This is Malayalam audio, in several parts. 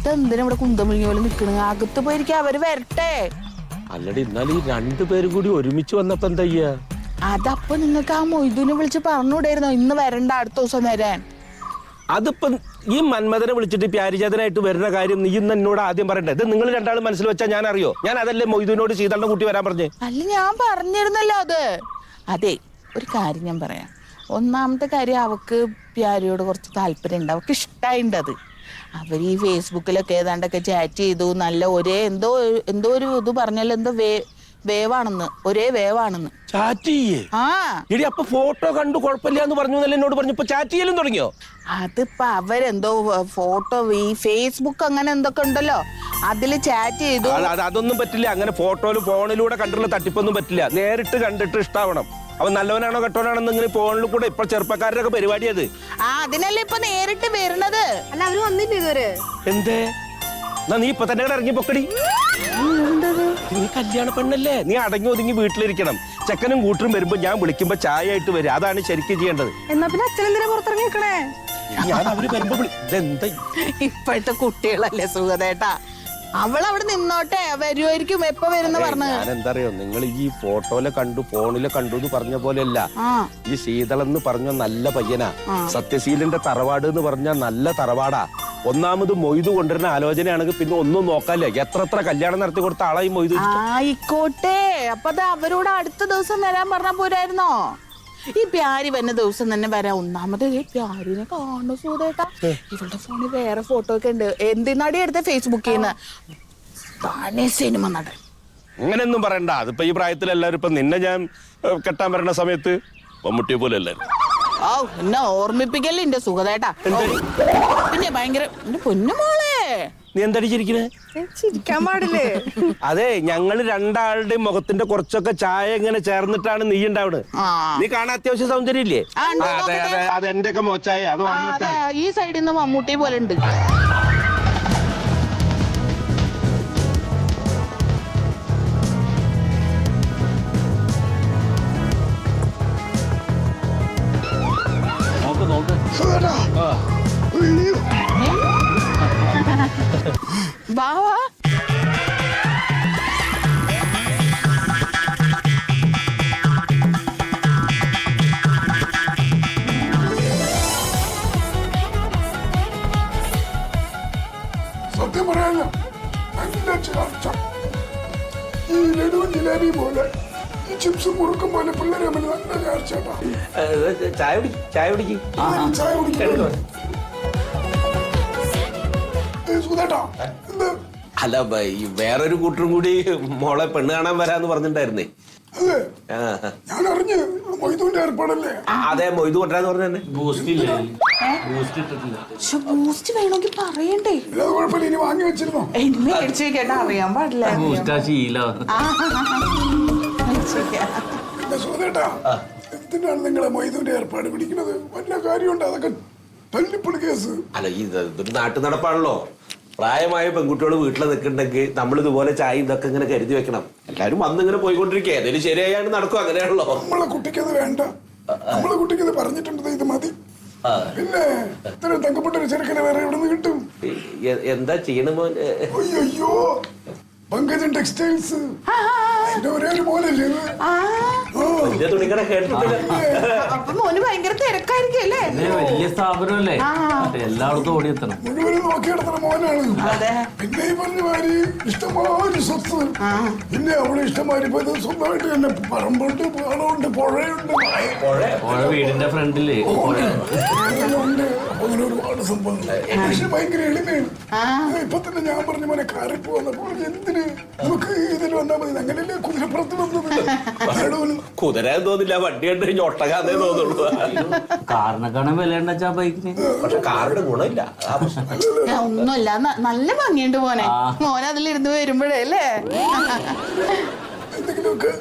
പുറത്തെന്തിനാ ഇവിടെ കുന്തം വിളിഞ്ഞ പോലെ നിക്കണ? അകത്ത് പോയിരിക്കും, അവര് വരട്ടെ. അല്ലടി, എന്നാലും ഈ രണ്ടുപേരും കൂടി ഒരുമിച്ച് വന്നപ്പോ എന്താ ചെയ്യാ? അതപ്പൊ നിങ്ങൾക്ക് ആ മൊയ്തുവിനെ വിളിച്ച് പറഞ്ഞുകൂടായിരുന്നോ ഇന്ന് വരണ്ട, അടുത്ത ദിവസം വരാൻ? അതിപ്പം ഈ മന്മഥനെ വിളിച്ചിട്ട് പ്യാരിജാതനായിട്ട് വരുന്ന കാര്യം നീ ഇന്ന് എന്നോട് ആദ്യം പറയണ്ടേ? ഇത് നിങ്ങൾ രണ്ടാളും മനസ്സിൽ വെച്ചാൽ ഞാൻ അറിയോ? ഞാൻ അതല്ലേ മൊയ്തുവിനോട് ശീതളിനെ കൂട്ടി വരാൻ പറഞ്ഞേ? അല്ല, ഞാൻ പറഞ്ഞിരുന്നല്ലോ അത്. അതെ, ഒരു കാര്യം ഞാൻ പറയാം. ഒന്നാമത്തെ കാര്യം, അവക്ക് പ്യാരിയോട് കുറച്ച് താല്പര്യം ഉണ്ട്, അവക്ക് ഇഷ്ടമായിട്ടുണ്ട്. അത് അവർ ഈ ഫേസ്ബുക്കിലൊക്കെ ഏതാണ്ടൊക്കെ ചാറ്റ് ചെയ്തു. നല്ല ഒരേ എന്തോ ഒരു ഇത് പറഞ്ഞല്ലോ, എന്തോ വേവാണെന്ന്, ഒരേ വേവാണെന്ന്. ചാറ്റ് ചെയ്യേ? ആ എടി, അപ്പൊ ഫോട്ടോ കണ്ടു കുഴപ്പമില്ല എന്ന് പറഞ്ഞു എന്നോട് പറഞ്ഞു. ഇപ്പൊ ചാറ്റ് ചെയ്യലും തുടങ്ങിയോ? അതിപ്പോ അവരെന്തോ ഫോട്ടോ, ഈ ഫേസ്ബുക്ക് അങ്ങനെ എന്തൊക്കെ ഉണ്ടല്ലോ, അതില് ചാറ്റ് ചെയ്തു. അതൊന്നും പറ്റില്ല. അങ്ങനെ ഫോട്ടോയിലും ഫോണിലൂടെ കണ്ടുള്ള തട്ടിപ്പൊന്നും പറ്റില്ല. നേരിട്ട് കണ്ടിട്ട് ഇഷ്ടാവണം. അവൻ നല്ലവനാണോ കെട്ടവനാണെന്ന് ഇങ്ങനെ ഫോണിൽ കൂടെ ഇപ്പൊ ചെറുപ്പക്കാരുടെ ഒക്കെ പരിപാടി അത്. അതിനല്ലേ ഇപ്പൊ നേരിട്ട് വരുന്നത്. അല്ല, അവര് വന്നില്ല ഇതുവരെ. എന്തേ? നീ ഇപ്പൊ തന്നെ ഇറങ്ങി പൊക്കടി. നീ കല്യാണ പെണ്ണല്ലേ, നീ അടങ്ങി ഒതുങ്ങി വീട്ടിലിരിക്കണം. ചെക്കനും കൂട്ടരും വരുമ്പോ ഞാൻ വിളിക്കുമ്പോ ചായ ആയിട്ട് വരും. അതാണ് ശരിക്കും ചെയ്യേണ്ടത്. എന്നാ പിന്നെ അച്ഛനെന്തിനാ പുറത്തിറങ്ങി നിക്കണേ? ഞാൻ അവര് വരുമ്പോ ഇതെന്താ? ഇപ്പോഴത്തെ കുട്ടികളല്ലേ സുഖദേട്ടാ, അവളവിടെ നിന്നോട്ടെ, വരുമായിരിക്കും. എപ്പോ വരുന്ന പറഞ്ഞു? ഞാൻ എന്താ അറിയോ, നിങ്ങൾ ഈ ഫോട്ടോയിലെ കണ്ടു ഫോണിലെ കണ്ടു എന്ന് പറഞ്ഞ പോലെയല്ല. ഈ ശീതളെന്ന് പറഞ്ഞ നല്ല പയ്യനാ. സത്യശീലന്റെ തറവാട് എന്ന് പറഞ്ഞ നല്ല തറവാടാ. ഒന്നാമത് മൊയ്തു കൊണ്ടുവരുന്ന ആലോചനയാണെങ്കിൽ പിന്നെ ഒന്നും നോക്കാല്ലേ. എത്ര കല്യാണം നടത്തി കൊടുത്ത ആളായി മൊയ്തു. ആയിക്കോട്ടെ, അപ്പൊ അത് അവരോട് അടുത്ത ദിവസം വരാൻ പറഞ്ഞ പോരായിരുന്നോ? ഈ പ്യാരി വരുന്ന ദിവസം തന്നെ വരാം. ഒന്നാമത് ഈ പ്യാരിനെ കാണു സൂതേട്ടാ, ഇവളുടെ ഫോണിൽ വേറെ ഫോട്ടോ ഒക്കെ ഉണ്ട്. എന്തിനാടി എടുത്ത ഫേസ്ബുക്കിൽ നിന്ന് സിനിമ നടൻ. അങ്ങനെയൊന്നും പറയണ്ട. അതിപ്പോ ഈ പ്രായത്തിൽ എല്ലാവരും ഇപ്പൊ നിന്നെ ഞാൻ കെട്ടാൻ വരുന്ന സമയത്ത് മമ്മൂട്ടിയെ പോലെ എല്ലാവരും. ഓ, എന്നെ ഓർമ്മിപ്പിക്കല്ലേ എന്റെ സുഖദേട്ടാ. പിന്നെ ഭയങ്കര എന്റെ പൊന്നുമോളെ. നീ എന്തടിച്ചിരിക്കണേ? ചിരിക്കാൻ പാടില്ലേ? അതെ, ഞങ്ങള് രണ്ടാളുടെയും മുഖത്തിന്റെ കുറച്ചൊക്കെ ചായ ഇങ്ങനെ ചേർന്നിട്ടാണ് നീ ഉണ്ടാവുന്നത്. നീ കാണാൻ അത്യാവശ്യം സൗന്ദര്യം ഇല്ലേ? അതെന്റെ ഒക്കെ മോച്ചായ. ഈ സൈഡിൽ നിന്ന് മമ്മൂട്ടി പോലെ ഉണ്ട്. ബാവാ, സത്യം പറയാനോ, നല്ല ചാർച്ച. ഈ ലഡുവും ജിലേബി പോലെ, ഈ ചിപ്സും മുറുക്കും പോലെ പിള്ളേരെ തമ്മിൽ നല്ല ചാർച്ചേട്ടാ. ചായ കുടിക്കും. ചായ കുടിക്കും. സുധേട്ടാ, എന്ത്? അല്ല, വേറൊരു കൂട്ടരും കൂടി മോളെ പെണ്ണ് കാണാൻ വരാന്ന് പറഞ്ഞിട്ടുണ്ടായിരുന്നേ. അതെ, ഞാൻ അറിഞ്ഞ് മൊയ്തുവിന്റെ ഏർപ്പാടല്ലേ? അതെ, മൊയ്തു കൊണ്ടുവരാന്ന് പറഞ്ഞെ. ബൂസ്റ്റ് വേണമെങ്കിൽ പറയണ്ടേ? അത് കുഴപ്പമില്ല, ഇനി വാങ്ങി വെച്ചിരുന്നോ? മേടിച്ചു വെക്കേണ്ട, അറിയാൻ പാടില്ല. സുധേട്ടാ, എന്തിനാണ് നിങ്ങളെ മൊയ്തുവിന്റെ ഏർപ്പാട് പിടിക്കുന്നത്? വല്ല കാര്യമുണ്ട്? അതൊക്കെ തല്ലിപ്പൊളി കേസ്. അല്ല, ഇതൊരു നാട്ടു നടപ്പാണല്ലോ. പ്രായമായ പെൺകുട്ടികൾ വീട്ടിൽ നിൽക്കുന്നുണ്ടെങ്കിൽ നമ്മൾ ഇതുപോലെ ചായ ഇതൊക്കെ ഇങ്ങനെ കരുതി വെക്കണം. എല്ലാരും വന്നിങ്ങനെ പോയിക്കൊണ്ടിരിക്കുക. ഏതെങ്കിലും ശരിയായാണ് നടക്കും. അങ്ങനെയാണല്ലോ. നമ്മളെ കുട്ടിക്കത് വേണ്ട, നമ്മളെ കുട്ടിക്കത് പറഞ്ഞിട്ടുണ്ട്, ഇത് മതി. പിന്നെ ഇത്രയും തങ്കപ്പെട്ടൊരു ചെറുക്കനെ വേറെ എവിടെ നിന്ന് കിട്ടും? എന്താ ചെയ്യണ മോൻ? അയ്യോ, പങ്കജൻ ടെക്സ്റ്റൈൽസ്. എന്റെ ഒരേ ഒരു മോനല്ലേ ഇത്? തുണിക്കട കേട്ടിട്ടില്ല. അപ്പൊ മോന് ഭയങ്കര തിരക്കായിരിക്കും അല്ലേ? വലിയ സ്ഥാപനമല്ലേ, എല്ലായിടത്തും ഓടിയെത്തണം. മുഴുവനും നോക്കി നടത്തുന്ന മോനാണ്. പിന്നെ ഈ പറഞ്ഞ മാതിരി ഇഷ്ടമാതിരി സ്വത്ത്. പിന്നെ അവിടെ ഇഷ്ടമാതിരി ഇപ്പൊ സ്വന്തമായിട്ട് തന്നെ പറമ്പുണ്ട്, പാടമുണ്ട്, പുഴയുണ്ട്. പുഴ വീടിന്റെ ഫ്രണ്ടില് ഉണ്ട്. അങ്ങനെ ഒരുപാട് സംഭവങ്ങൾ. പക്ഷെ ഭയങ്കര എളിമയാണ്. ഇപ്പൊ തന്നെ ഞാൻ പറഞ്ഞ മോനെ കാറിപ്പ് വന്നപ്പോൾ എന്തിന് നമുക്ക് ഇതിൽ വന്നാൽ മതി. അങ്ങനെയല്ലേ കുതിരപ്പുറത്ത് വന്നത്. കുതിര തോന്നില്ല, വണ്ടി കണ്ടു കഴിഞ്ഞ ഒട്ടകാന്നേ തോന്നുള്ളൂ. കാറിനെക്കാണാൻ വിലയുണ്ടാ ബൈക്കിന്. പക്ഷെ കാറിന്റെ ഗുണമില്ല. ഒന്നുമില്ല, നല്ല ഭംഗിയുണ്ട് മോനെ. മോനെ അതിലിരുന്ന് വരുമ്പോഴേ അല്ലേ? എന്തെങ്കിലുമൊക്കെ.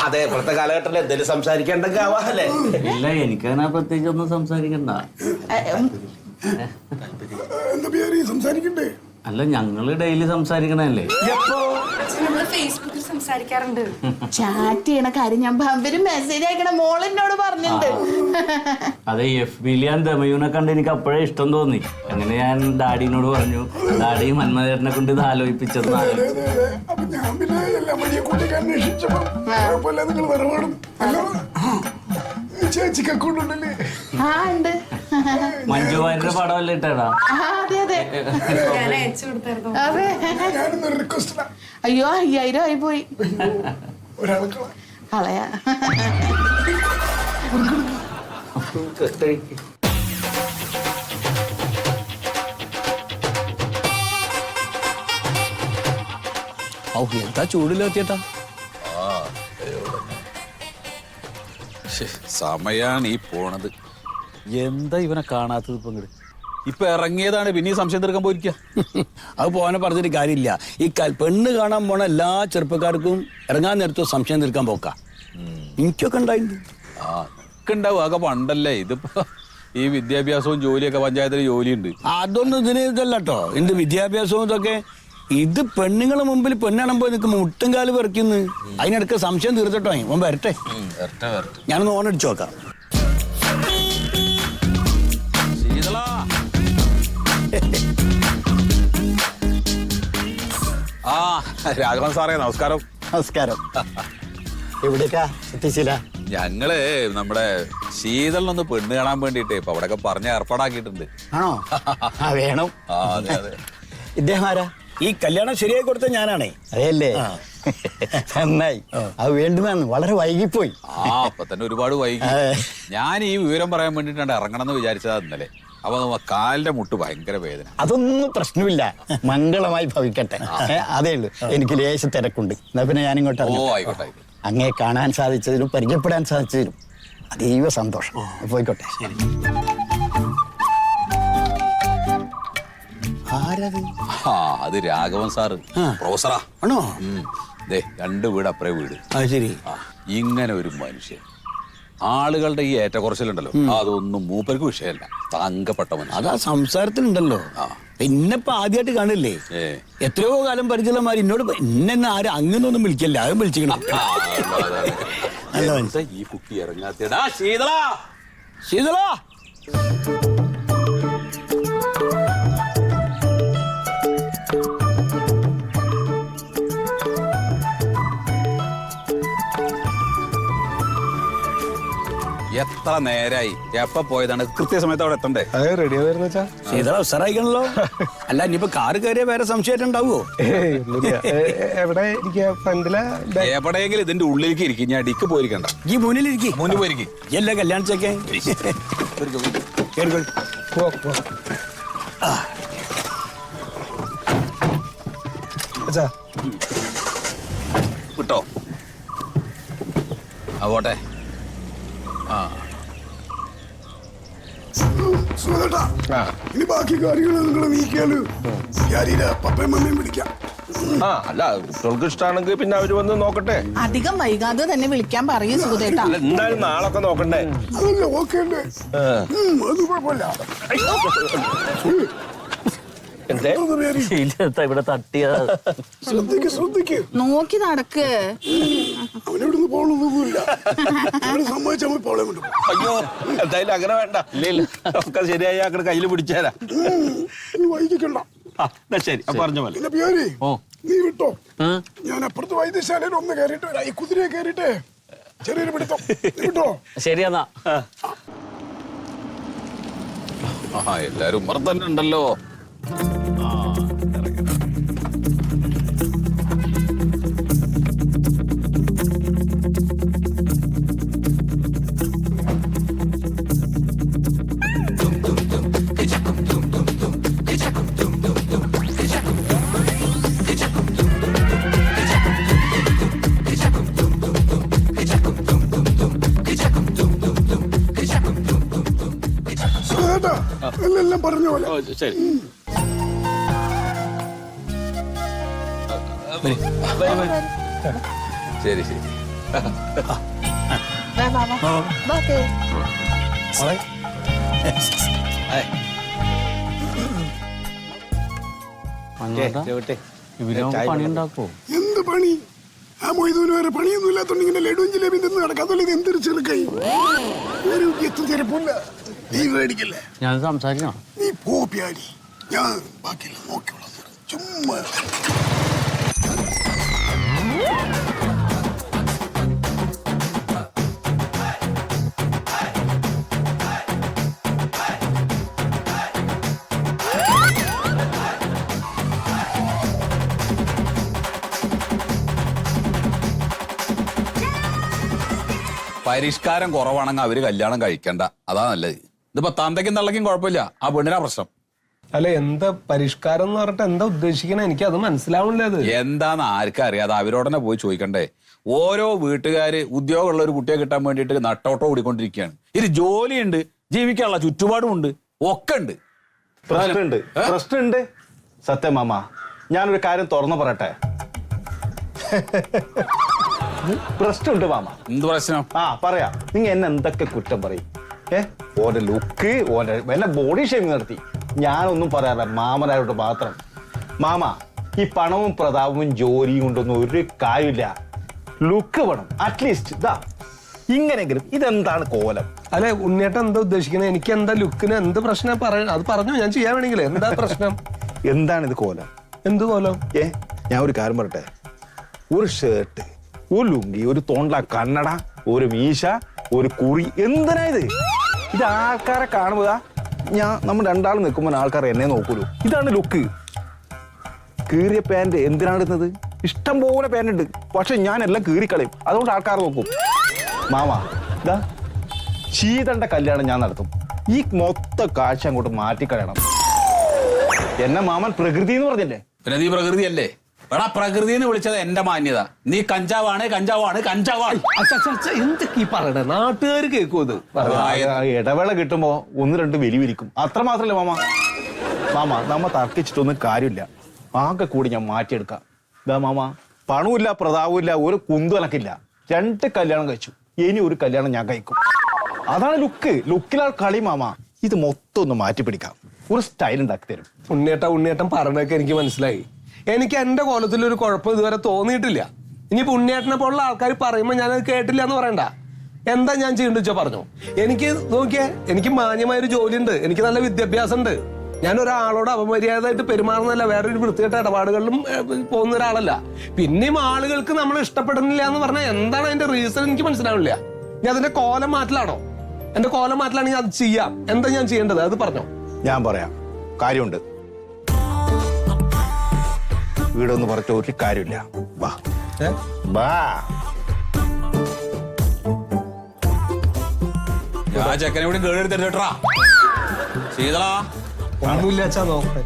അതെ, ഇപ്പോഴത്തെ കാലഘട്ടത്തിൽ എന്തെങ്കിലും സംസാരിക്കേണ്ടൊക്കെ ആവാല്ലേ? ഇല്ല, എനിക്കങ്ങനെ പ്രത്യേകിച്ച് ഒന്നും സംസാരിക്കണ്ട. എന്താ പേര് സംസാരിക്കണ്ടേ? അല്ല ഞങ്ങള് ഡെയിലി സംസാരിക്കണല്ലേ. നമ്മള് ഫേസ്ബുക്കിൽ സംസാരിക്കാറുണ്ട്. ചാറ്റ് ചെയ്യണ കാര്യം ഞാൻ അവര് മെസ്സേജ് അയക്കണ മോൾ എന്നോട് പറഞ്ഞിട്ടുണ്ട്. അതെ, FB ഞാൻ ദമയൂനെ കണ്ട് എനിക്ക് അപ്പോഴേ ഇഷ്ടം തോന്നി. അങ്ങനെ ഞാൻ ഡാഡിനോട് പറഞ്ഞു. ഡാഡി മന്മഥേട്ടനെ കൊണ്ട് ഇത് ആലോചിപ്പിച്ചത്. അപ്പൊ ഞാൻ പിന്നെ എല്ലാം വഴിയെ കൂട്ടിക്ക് അന്വേഷിച്ചപ്പോ കുഴപ്പമില്ല, നിങ്ങൾ വരവാടും ചേച്ചിക്ക് അക്കൗണ്ട് ഉണ്ടല്ലേ? ആ ഉണ്ട്. മഞ്ജു വാര്യരുടെ പടമല്ലേ ഇട്ടേടാ? അതെ അതെ ഞാൻ അയച്ചു കൊടുത്തായിരുന്നു. അതെ. ഞാനൊന്നൊരു റിക്വസ്റ്റ് അയ്യോ 5000 ആയി പോയി. ഒരാൾക്ക് കളയാ. എന്താ ചൂടിലെത്തിയട്ടാ? സമയാണ് ഈ പോണത്. എന്താ ഇവനെ കാണാത്തത്? ഇപ്പൊ ഇങ്ങട് ഇപ്പൊ ഇറങ്ങിയതാണ്, പിന്നെ ഈ സംശയം തീർക്കാൻ പോയിരിക്കുക. അത് പോകാനെ പറഞ്ഞിട്ട് കാര്യമില്ല. ഈ പെണ്ണ് കാണാൻ പോണ എല്ലാ ചെറുപ്പക്കാർക്കും ഇറങ്ങാൻ നേരത്തും സംശയം തീർക്കാൻ പോക്കാം. എനിക്കൊക്കെ ഉണ്ടായിട്ടുണ്ട്. ഉണ്ടാവും ആകെ പണ്ടല്ലേ. ഇതിപ്പോ ഈ വിദ്യാഭ്യാസവും ജോലിയൊക്കെ പഞ്ചായത്തിൽ ജോലിയുണ്ട്. അതൊന്നും ഇതിന് ഇതല്ല കേട്ടോ. എന്ത് വിദ്യാഭ്യാസവും ഇതൊക്കെ. ഇത് പെണ്ണുങ്ങളെ മുമ്പിൽ പെണ്ണാണുമ്പോ നിൽക്ക് മുട്ടും കാല് പറിക്കുന്നു. അതിനിടക്ക് സംശയം തീർത്തിട്ടോ ഓൻ വരട്ടെ. ഞാനൊന്ന് ഓണടിച്ചു നോക്കാം. ആ രാഘവൻ സാറേ, നമസ്കാരം. നമസ്കാരം. എവിടേക്കാ എത്തിച്ചില്ല? ഞങ്ങള് നമ്മുടെ ശീതളിനൊന്ന് പെണ്ണ് കാണാൻ വേണ്ടിട്ടേ ഇപ്പൊ അവിടെയൊക്കെ പറഞ്ഞ് ഏർപ്പാടാക്കിയിട്ടുണ്ട്. ആണോ? ആ വേണം. അതെ അതെ. ഇദ്ദേഹം ആരാ? ഈ കല്യാണം ശരിയായി കൊടുത്ത ഞാനാണേ. അതെയല്ലേ? നന്നായി. അത് വേണ്ടുമെന്ന് വളരെ വൈകിപ്പോയി. അപ്പൊ തന്നെ ഒരുപാട് വൈകി. ഞാൻ ഈ വിവരം പറയാൻ വേണ്ടിട്ടാണ് ഇറങ്ങണമെന്ന് വിചാരിച്ചതാ ഇന്നലെ. അപ്പൊ കാലിന്റെ മുട്ട് ഭയങ്കര വേദന. അതൊന്നും പ്രശ്നമില്ല, മംഗളമായി ഭവിക്കട്ടെ. അതേ ഉള്ളൂ. എനിക്ക് ലേശ തിരക്കുണ്ട്. എന്നാ പിന്നെ ഞാനിങ്ങോട്ട് ആയിക്കോട്ടെ. അങ്ങേ കാണാൻ സാധിച്ചതിലും പരിചയപ്പെടാൻ സാധിച്ചതിലും അതീവ സന്തോഷം. പോയിക്കോട്ടെ. ആരത്? അത് രാഘവൻ സാറ്, പ്രൊഫസറാ. ആണോ? ദേ 2 വീട് അപ്പുറേ വീട്. അത് ശരി. ഇങ്ങനെ ഒരു മനുഷ്യൻ. ആളുകളുടെ ഈ ഏറ്റക്കുറച്ചിലുണ്ടല്ലോ, അതൊന്നും മൂപ്പർക്ക് വിഷയമല്ല. തങ്കപ്പെട്ട മനുഷ്യൻ. അതാ സംസാരത്തിലുണ്ടല്ലോ. പിന്നെപ്പോ ആദ്യമായിട്ട് കാണില്ലേ? എത്രയോ കാലം പരിചയമാര് എന്നോട് ഇന്നെ ആരും അങ്ങനൊന്നും വിളിക്കല്ല. അതും വിളിച്ചിക്കണം. ഈ കുട്ടി ഇറങ്ങാത്തടാ. ശീതള, ശീതള. എത്ര നേരായി? എപ്പ പോയതാണ്? കൃത്യസമയത്ത് അവിടെ എത്തണ്ടേ? ശീതള ഉഷാറായിക്കണല്ലോ. അല്ല ഇനിയിപ്പോ കാറ് കയറിയ വേറെ സംശയമായിട്ടുണ്ടാവോ? എവിടെയെങ്കിലും ഇതിന്റെ ഉള്ളിലേക്ക് ഇരിക്കും. ഞാൻ ഡിക്ക് പോയിരിക്കണ്ട. ഈ മുന്നിലിരിക്കും. മുന്നിൽ പോയിരിക്കും. എല്ലാ കല്യാണിച്ചൊക്കെ വിട്ടോ? പോട്ടെ. ഇനി ബാക്കി കാര്യങ്ങൾ നിങ്ങൾ നീക്കിയാല് പപ്പയും മമ്മയും വിളിക്കാം. അല്ല കുട്ടികൾക്ക് ഇഷ്ടമാണെങ്കിൽ പിന്നെ അവര് വന്ന് നോക്കട്ടെ. അധികം വൈകാതെ തന്നെ വിളിക്കാൻ പറയും സുഖദേട്ടാ. എന്തായാലും നാളൊക്കെ നോക്കണ്ടേ? അതല്ല ഓക്കെ അല്ലേ? അത് കുഴപ്പമില്ല. ഇവിടെ തട്ടിയ ശ്രദ്ധിക്ക്. നോക്കി നടക്ക്. അവനെവിടുന്ന് പോകണമെന്നൊന്നുമില്ല. സമ്മതിച്ചാൽ പോളെ കൊണ്ട്. അയ്യോ എന്തായാലും അങ്ങനെ വേണ്ട. ഇല്ല ഒക്കെ ശരിയായി അങ്ങോട്ട് കയ്യിൽ പിടിച്ചേരാ. വൈകിക്കണ്ട. ശരി പറഞ്ഞ പോലെ. പിന്നെ പേര് നീ വിട്ടോ. ഞാൻ അപ്പുറത്ത് വൈദ്യശാലയിൽ ഒന്ന് കയറിയിട്ട് ഈ കുതിരയെ കയറിയിട്ടേ ചെറിയൊരു പിടുത്തം. വിട്ടോ? ശരിയെന്നാ. എല്ലാരും ഉമ്മർ തന്നെ ഉണ്ടല്ലോ. എല്ലാം പറഞ്ഞ പോലെ. ശരി. ശരി ശരി. ഇവര് പണി ഉണ്ടാക്കോ? എന്ത് പണി? ആ മൊയ്തൂന് വേറെ പണിയൊന്നും ഇല്ലാത്തോണ്ട് ഇങ്ങനെ ലഡുവും ജിലേബിയും തിന്ന് നടക്കാം. അതുപോലെ ഇത് എന്തൊരു ചെറുക്കായി, ഒരു എത്തും തിരപ്പില്ല. നീ മേടിക്കല്ലേ, ഞാൻ സംസാരിക്കണം. നീ പോപ്പിയാടി, ഞാൻ ബാക്കിയെല്ലാം നോക്കിയോളാം. ചുമ്മാ പരിഷ്കാരം കുറവാണെങ്കിൽ അവര് കല്യാണം കഴിക്കണ്ട, അതാ നല്ലത്. ഇതിപ്പോ തന്തയ്ക്കും തള്ളയ്ക്കും കുഴപ്പമില്ല, ആ പെണ്ണിനാ പ്രശ്നം. അല്ല, എന്താ പരിഷ്കാരം എന്ന് പറഞ്ഞിട്ട് എന്താ ഉദ്ദേശിക്കണേ? എനിക്ക് അത് മനസ്സിലാവണില്ല. എന്താന്ന് ആർക്കും അറിയാതെ അവരോടനെ പോയി ചോദിക്കണ്ടേ. ഓരോ വീട്ടുകാര് ഉദ്യോഗമുള്ള ഒരു കുട്ടിയെ കിട്ടാൻ വേണ്ടിയിട്ട് നട്ടോട്ടം ഓടിക്കൊണ്ടിരിക്കുകയാണ്. ഇത് ജോലിയുണ്ട്, ജീവിക്കാനുള്ള ചുറ്റുപാടുമുണ്ട്, ഒക്കെ ഉണ്ട്. പ്രശ്നമുണ്ട്. സത്യം മാമ, ഞാനൊരു കാര്യം തുറന്നു പറയട്ടെ. പ്രശ്നമുണ്ട് മാമ. എന്ത് പ്രശ്നം? പറയാ. നിങ്ങ എന്നെ എന്തൊക്കെ കുറ്റം പറയും. ഓന്റെ ലുക്ക്, ഓന്റെ വല്ല ബോഡി ഷേമിങ് നടത്തി. ഞാനൊന്നും പറയാറില്ല, മാമനായോട്ട് മാത്രം. മാമ, ഈ പണവും പ്രതാപവും ജോലിയും കൊണ്ടൊന്നും ഒരു കാര്യമില്ല. ലുക്ക് വേണം അറ്റ്ലീസ്റ്റ്. ഇതാ ഇങ്ങനെങ്കിലും. ഇതെന്താണ് കോലം? അല്ലെ, ഉണ്ണിയേട്ടൻ എന്താ ഉദ്ദേശിക്കുന്നത്? എനിക്ക് എന്താ ലുക്കിന് എന്ത് പ്രശ്നം പറയണം? അത് പറഞ്ഞു, ഞാൻ ചെയ്യാൻ വേണമെങ്കിലേ. എന്താ പ്രശ്നം? എന്താണ് ഇത് കോലം? എന്ത് കോലം? ഞാൻ ഒരു കാര്യം പറയട്ടെ. ഒരു ഷർട്ട്, ഒരു ലുങ്കി, ഒരു തോണ്ട കണ്ണട, ഒരു മീശ, ഒരു കുറി, എന്തിനാ ഇത്? ഇത് ആൾക്കാരെ കാണുക. നമ്മൾ രണ്ടാളും നിൽക്കുമ്പോൾ ആൾക്കാർ എന്നെ നോക്കൂലോ. ഇതാണ് ലുക്ക്. കീറിയ പാന്റ് എന്തിനാണ് ഇടുന്നത്? ഇഷ്ടം പോലെ പാന്റ് ഉണ്ട്, പക്ഷെ ഞാൻ എല്ലാം കീറിക്കളയും. അതുകൊണ്ട് ആൾക്കാർ നോക്കും. മാമ, ഇതാ ശീതന്റെ കല്യാണം ഞാൻ നടത്തും. ഈ മൊത്ത കാഴ്ച അങ്ങോട്ട് മാറ്റിക്കളയണം. എന്നെ മാമൻ പ്രകൃതി എന്ന് പറഞ്ഞില്ലേ? പിന്നെ നീ പ്രകൃതിയല്ലേ? എടാ, പ്രകൃതി എന്ന് വിളിച്ചത് എന്റെ മാന്യത. നീ കഞ്ചാവാണ്, കഞ്ചാവാണ്, കഞ്ചാവാണ്. എന്തൊക്കെ പറയണേ? നാട്ടുകാർ കേൾക്കും ഇത്. ഇടവേള കിട്ടുമ്പോ ഒന്ന് രണ്ട് വെലിവിരിക്കും, അത്ര മാത്രല്ലേ മാമ. മാമ, നമ്മ തർക്കിച്ചിട്ടൊന്നും കാര്യമില്ല. ആകെ കൂടി ഞാൻ മാറ്റിയെടുക്കാം. ഇതാ മാമ, പണവുമില്ല, പ്രതാപമില്ല, ഒരു കുന്തുലക്കില്ല. 2 കല്യാണം കഴിച്ചു. ഇനി ഒരു കല്യാണം ഞാൻ കഴിക്കും. അതാണ് ലുക്ക്. ലുക്കിലാണ് കളി മാമ. ഇത് മൊത്തം ഒന്ന് മാറ്റി പിടിക്കാം. ഒരു സ്റ്റൈൽ ഉണ്ടാക്കി തരും. ഉണ്ണിയേട്ടൻ പറഞ്ഞൊക്കെ എനിക്ക് മനസ്സിലായി. എനിക്ക് എന്റെ കോലത്തിൽ ഒരു കുഴപ്പം ഇതുവരെ തോന്നിയിട്ടില്ല. ഇനിയിപ്പോ ഉണ്ണിയേട്ടനെ പോലുള്ള ആൾക്കാർ പറയുമ്പോൾ ഞാനത് കേട്ടില്ല എന്ന് പറയണ്ട. എന്താ ഞാൻ ചെയ്യേണ്ടത് വെച്ചാൽ പറഞ്ഞോ. എനിക്ക് നോക്കിയേ, എനിക്ക് മാന്യമായൊരു ജോലിയുണ്ട്, എനിക്ക് നല്ല വിദ്യാഭ്യാസം ഉണ്ട്. ഞാൻ ഒരാളോട് അപമര്യാദയായിട്ട് പെരുമാറുന്നല്ല, വേറൊരു വൃത്തികെട്ട ഇടപാടുകളിലും പോകുന്ന ഒരാളല്ല. പിന്നെയും ആളുകൾക്ക് നമ്മൾ ഇഷ്ടപ്പെടുന്നില്ല എന്ന് പറഞ്ഞാൽ എന്താണ് അതിന്റെ റീസൺ എനിക്ക് മനസ്സിലാവില്ല. ഞാൻ അതിന്റെ കോലം മാറ്റലാണോ? എന്റെ കോലം മാറ്റലാണെങ്കിൽ അത് ചെയ്യാം. എന്താ ഞാൻ ചെയ്യേണ്ടത് അത് പറഞ്ഞോ. ഞാൻ പറയാം, കാര്യമുണ്ട്. വീടൊന്ന് പറഞ്ഞ ഒരു കാര്യമില്ല. വാ വാ. ഞാൻ ചെക്കനെ കൂടി കേടെടുത്തിട്ടാ. ശീതളാ, ഒന്നുമില്ല, നോക്കട്ടെ.